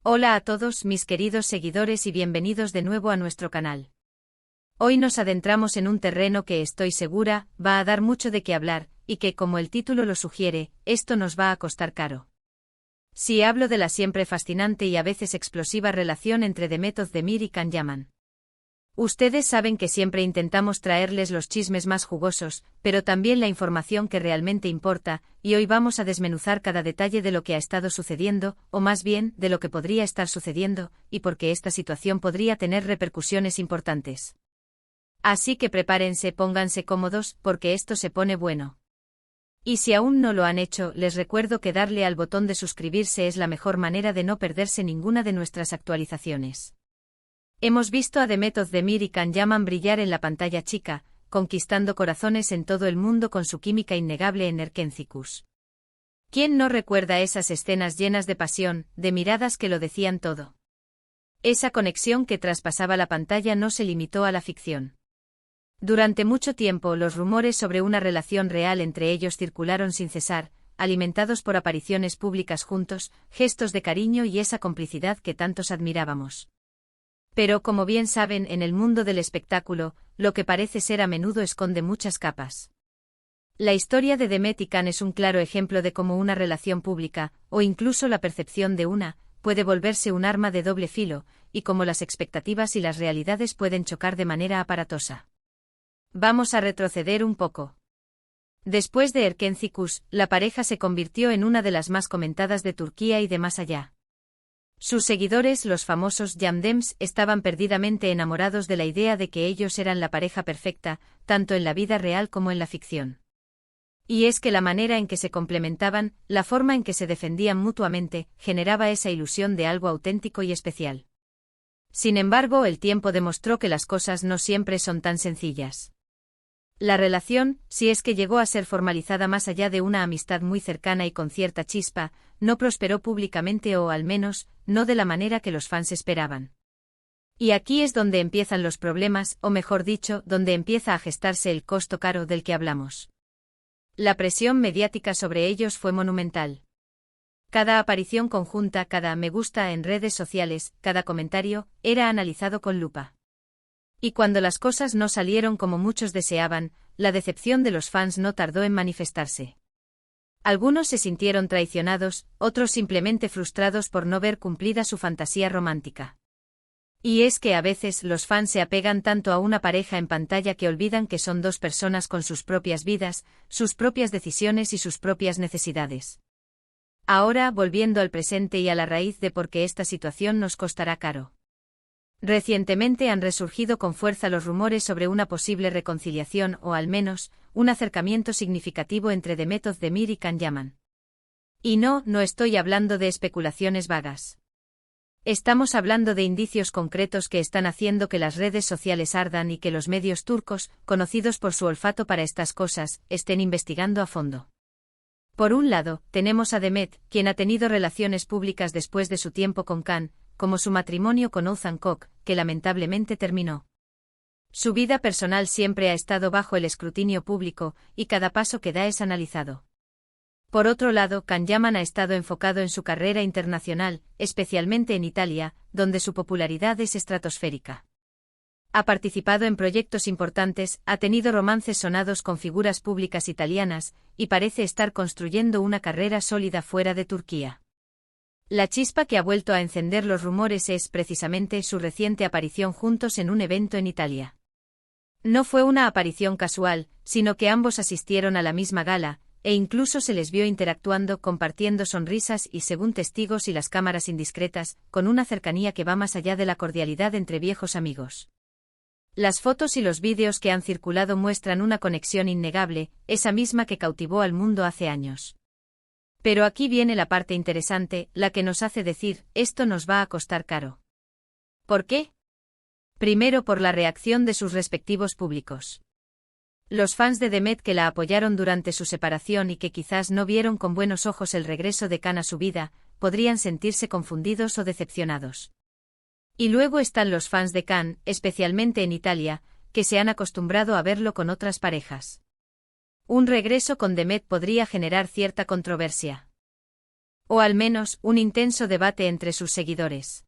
Hola a todos mis queridos seguidores y bienvenidos de nuevo a nuestro canal. Hoy nos adentramos en un terreno que estoy segura va a dar mucho de qué hablar, y que, como el título lo sugiere, esto nos va a costar caro. Si hablo de la siempre fascinante y a veces explosiva relación entre Demet Özdemir y Can Yaman. Ustedes saben que siempre intentamos traerles los chismes más jugosos, pero también la información que realmente importa, y hoy vamos a desmenuzar cada detalle de lo que ha estado sucediendo, o más bien, de lo que podría estar sucediendo, y por qué esta situación podría tener repercusiones importantes. Así que prepárense, pónganse cómodos, porque esto se pone bueno. Y si aún no lo han hecho, les recuerdo que darle al botón de suscribirse es la mejor manera de no perderse ninguna de nuestras actualizaciones. Hemos visto a Demet Özdemir y Can Yaman brillar en la pantalla chica, conquistando corazones en todo el mundo con su química innegable en Erkenci. ¿Quién no recuerda esas escenas llenas de pasión, de miradas que lo decían todo? Esa conexión que traspasaba la pantalla no se limitó a la ficción. Durante mucho tiempo los rumores sobre una relación real entre ellos circularon sin cesar, alimentados por apariciones públicas juntos, gestos de cariño y esa complicidad que tantos admirábamos. Pero como bien saben, en el mundo del espectáculo, lo que parece ser a menudo esconde muchas capas. La historia de Demet y Can es un claro ejemplo de cómo una relación pública, o incluso la percepción de una, puede volverse un arma de doble filo, y cómo las expectativas y las realidades pueden chocar de manera aparatosa. Vamos a retroceder un poco. Después de Erkenci, la pareja se convirtió en una de las más comentadas de Turquía y de más allá. Sus seguidores, los famosos Yamdems, estaban perdidamente enamorados de la idea de que ellos eran la pareja perfecta, tanto en la vida real como en la ficción. Y es que la manera en que se complementaban, la forma en que se defendían mutuamente, generaba esa ilusión de algo auténtico y especial. Sin embargo, el tiempo demostró que las cosas no siempre son tan sencillas. La relación, si es que llegó a ser formalizada más allá de una amistad muy cercana y con cierta chispa, no prosperó públicamente o al menos, no de la manera que los fans esperaban. Y aquí es donde empiezan los problemas, o mejor dicho, donde empieza a gestarse el costo caro del que hablamos. La presión mediática sobre ellos fue monumental. Cada aparición conjunta, cada me gusta en redes sociales, cada comentario, era analizado con lupa. Y cuando las cosas no salieron como muchos deseaban, la decepción de los fans no tardó en manifestarse. Algunos se sintieron traicionados, otros simplemente frustrados por no ver cumplida su fantasía romántica. Y es que a veces los fans se apegan tanto a una pareja en pantalla que olvidan que son dos personas con sus propias vidas, sus propias decisiones y sus propias necesidades. Ahora, volviendo al presente y a la raíz de por qué esta situación nos costará caro. Recientemente han resurgido con fuerza los rumores sobre una posible reconciliación o al menos, un acercamiento significativo entre Demet Özdemir y Can Yaman. Y no estoy hablando de especulaciones vagas. Estamos hablando de indicios concretos que están haciendo que las redes sociales ardan y que los medios turcos, conocidos por su olfato para estas cosas, estén investigando a fondo. Por un lado, tenemos a Demet, quien ha tenido relaciones públicas después de su tiempo con Can, como su matrimonio con Oğuzhan Koç, que lamentablemente terminó. Su vida personal siempre ha estado bajo el escrutinio público, y cada paso que da es analizado. Por otro lado, Can Yaman ha estado enfocado en su carrera internacional, especialmente en Italia, donde su popularidad es estratosférica. Ha participado en proyectos importantes, ha tenido romances sonados con figuras públicas italianas, y parece estar construyendo una carrera sólida fuera de Turquía. La chispa que ha vuelto a encender los rumores es precisamente su reciente aparición juntos en un evento en Italia. No fue una aparición casual, sino que ambos asistieron a la misma gala, e incluso se les vio interactuando, compartiendo sonrisas y, según testigos y las cámaras indiscretas, con una cercanía que va más allá de la cordialidad entre viejos amigos. Las fotos y los vídeos que han circulado muestran una conexión innegable, esa misma que cautivó al mundo hace años. Pero aquí viene la parte interesante, la que nos hace decir, esto nos va a costar caro. ¿Por qué? Primero por la reacción de sus respectivos públicos. Los fans de Demet que la apoyaron durante su separación y que quizás no vieron con buenos ojos el regreso de Can a su vida, podrían sentirse confundidos o decepcionados. Y luego están los fans de Can, especialmente en Italia, que se han acostumbrado a verlo con otras parejas. Un regreso con Demet podría generar cierta controversia. O al menos, un intenso debate entre sus seguidores.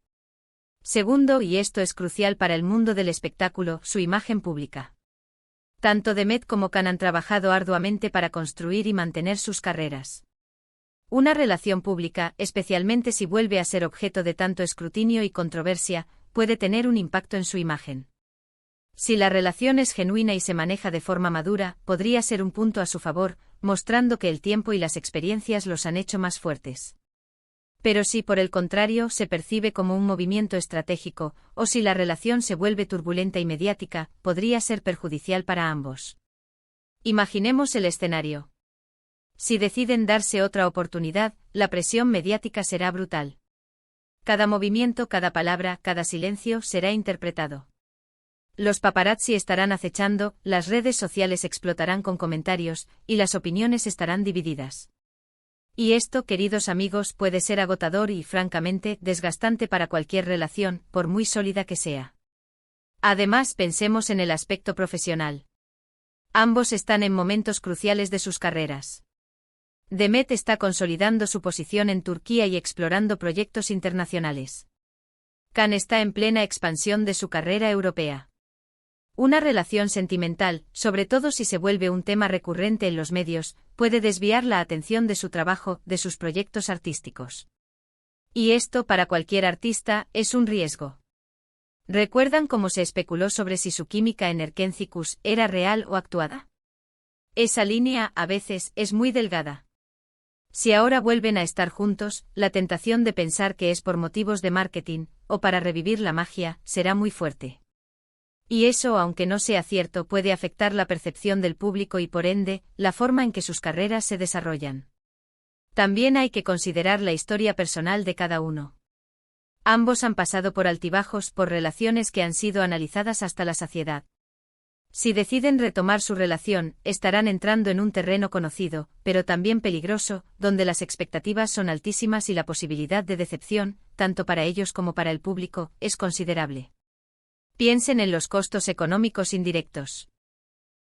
Segundo, y esto es crucial para el mundo del espectáculo, su imagen pública. Tanto Demet como Khan han trabajado arduamente para construir y mantener sus carreras. Una relación pública, especialmente si vuelve a ser objeto de tanto escrutinio y controversia, puede tener un impacto en su imagen. Si la relación es genuina y se maneja de forma madura, podría ser un punto a su favor, mostrando que el tiempo y las experiencias los han hecho más fuertes. Pero si por el contrario se percibe como un movimiento estratégico, o si la relación se vuelve turbulenta y mediática, podría ser perjudicial para ambos. Imaginemos el escenario. Si deciden darse otra oportunidad, la presión mediática será brutal. Cada movimiento, cada palabra, cada silencio será interpretado. Los paparazzi estarán acechando, las redes sociales explotarán con comentarios, y las opiniones estarán divididas. Y esto, queridos amigos, puede ser agotador y, francamente, desgastante para cualquier relación, por muy sólida que sea. Además, pensemos en el aspecto profesional. Ambos están en momentos cruciales de sus carreras. Demet está consolidando su posición en Turquía y explorando proyectos internacionales. Khan está en plena expansión de su carrera europea. Una relación sentimental, sobre todo si se vuelve un tema recurrente en los medios, puede desviar la atención de su trabajo, de sus proyectos artísticos. Y esto, para cualquier artista, es un riesgo. ¿Recuerdan cómo se especuló sobre si su química en Erkencikus era real o actuada? Esa línea, a veces, es muy delgada. Si ahora vuelven a estar juntos, la tentación de pensar que es por motivos de marketing, o para revivir la magia, será muy fuerte. Y eso, aunque no sea cierto, puede afectar la percepción del público y por ende, la forma en que sus carreras se desarrollan. También hay que considerar la historia personal de cada uno. Ambos han pasado por altibajos, por relaciones que han sido analizadas hasta la saciedad. Si deciden retomar su relación, estarán entrando en un terreno conocido, pero también peligroso, donde las expectativas son altísimas y la posibilidad de decepción, tanto para ellos como para el público, es considerable. Piensen en los costos económicos indirectos.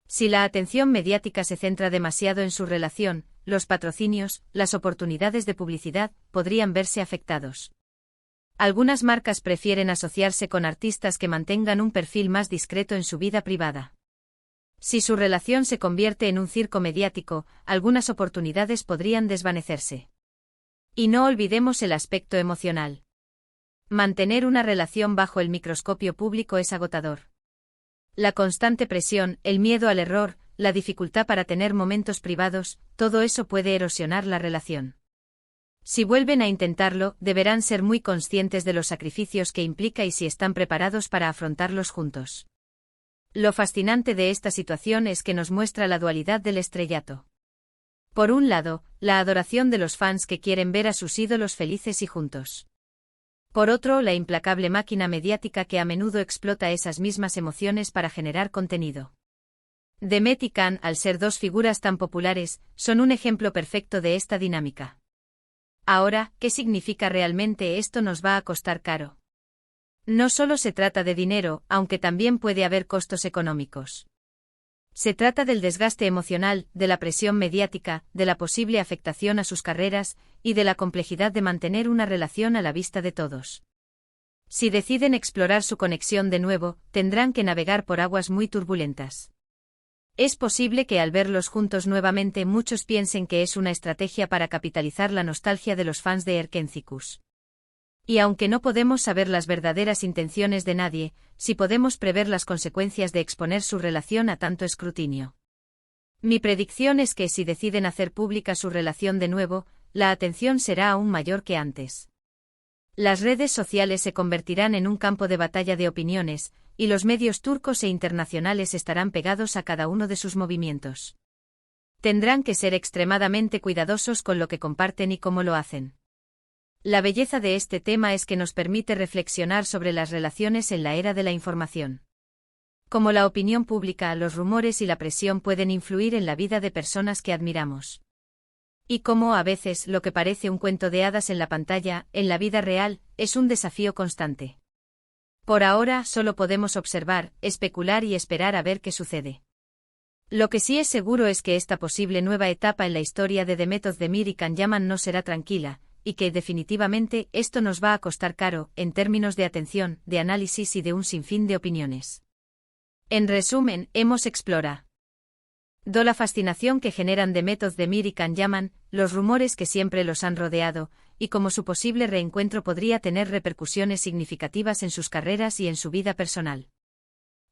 Si la atención mediática se centra demasiado en su relación, los patrocinios, las oportunidades de publicidad, podrían verse afectados. Algunas marcas prefieren asociarse con artistas que mantengan un perfil más discreto en su vida privada. Si su relación se convierte en un circo mediático, algunas oportunidades podrían desvanecerse. Y no olvidemos el aspecto emocional. Mantener una relación bajo el microscopio público es agotador. La constante presión, el miedo al error, la dificultad para tener momentos privados, todo eso puede erosionar la relación. Si vuelven a intentarlo, deberán ser muy conscientes de los sacrificios que implica y si están preparados para afrontarlos juntos. Lo fascinante de esta situación es que nos muestra la dualidad del estrellato. Por un lado, la adoración de los fans que quieren ver a sus ídolos felices y juntos. Por otro, la implacable máquina mediática que a menudo explota esas mismas emociones para generar contenido. Demet y Khan, al ser dos figuras tan populares, son un ejemplo perfecto de esta dinámica. Ahora, ¿qué significa realmente esto? Nos va a costar caro. No solo se trata de dinero, aunque también puede haber costos económicos. Se trata del desgaste emocional, de la presión mediática, de la posible afectación a sus carreras, y de la complejidad de mantener una relación a la vista de todos. Si deciden explorar su conexión de nuevo, tendrán que navegar por aguas muy turbulentas. Es posible que al verlos juntos nuevamente muchos piensen que es una estrategia para capitalizar la nostalgia de los fans de Erkencikus. Y aunque no podemos saber las verdaderas intenciones de nadie, sí podemos prever las consecuencias de exponer su relación a tanto escrutinio. Mi predicción es que si deciden hacer pública su relación de nuevo, la atención será aún mayor que antes. Las redes sociales se convertirán en un campo de batalla de opiniones, y los medios turcos e internacionales estarán pegados a cada uno de sus movimientos. Tendrán que ser extremadamente cuidadosos con lo que comparten y cómo lo hacen. La belleza de este tema es que nos permite reflexionar sobre las relaciones en la era de la información. Cómo la opinión pública, los rumores y la presión pueden influir en la vida de personas que admiramos. Y cómo a veces lo que parece un cuento de hadas en la pantalla, en la vida real, es un desafío constante. Por ahora solo podemos observar, especular y esperar a ver qué sucede. Lo que sí es seguro es que esta posible nueva etapa en la historia de Demet Özdemir y Can Yaman no será tranquila, y que definitivamente esto nos va a costar caro, en términos de atención, de análisis y de un sinfín de opiniones. En resumen, hemos explora la fascinación que generan Demet Özdemir y Can Yaman, los rumores que siempre los han rodeado, y cómo su posible reencuentro podría tener repercusiones significativas en sus carreras y en su vida personal.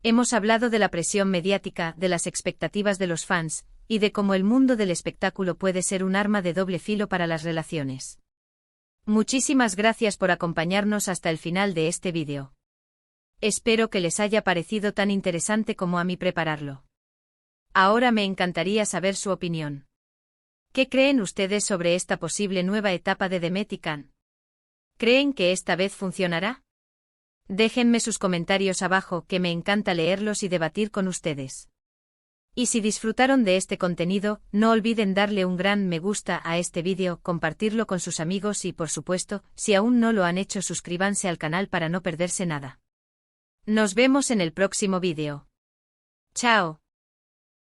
Hemos hablado de la presión mediática, de las expectativas de los fans, y de cómo el mundo del espectáculo puede ser un arma de doble filo para las relaciones. Muchísimas gracias por acompañarnos hasta el final de este vídeo. Espero que les haya parecido tan interesante como a mí prepararlo. Ahora me encantaría saber su opinión. ¿Qué creen ustedes sobre esta posible nueva etapa de Demet y Can? ¿Creen que esta vez funcionará? Déjenme sus comentarios abajo, que me encanta leerlos y debatir con ustedes. Y si disfrutaron de este contenido, no olviden darle un gran me gusta a este vídeo, compartirlo con sus amigos y por supuesto, si aún no lo han hecho, suscríbanse al canal para no perderse nada. Nos vemos en el próximo vídeo. ¡Chao!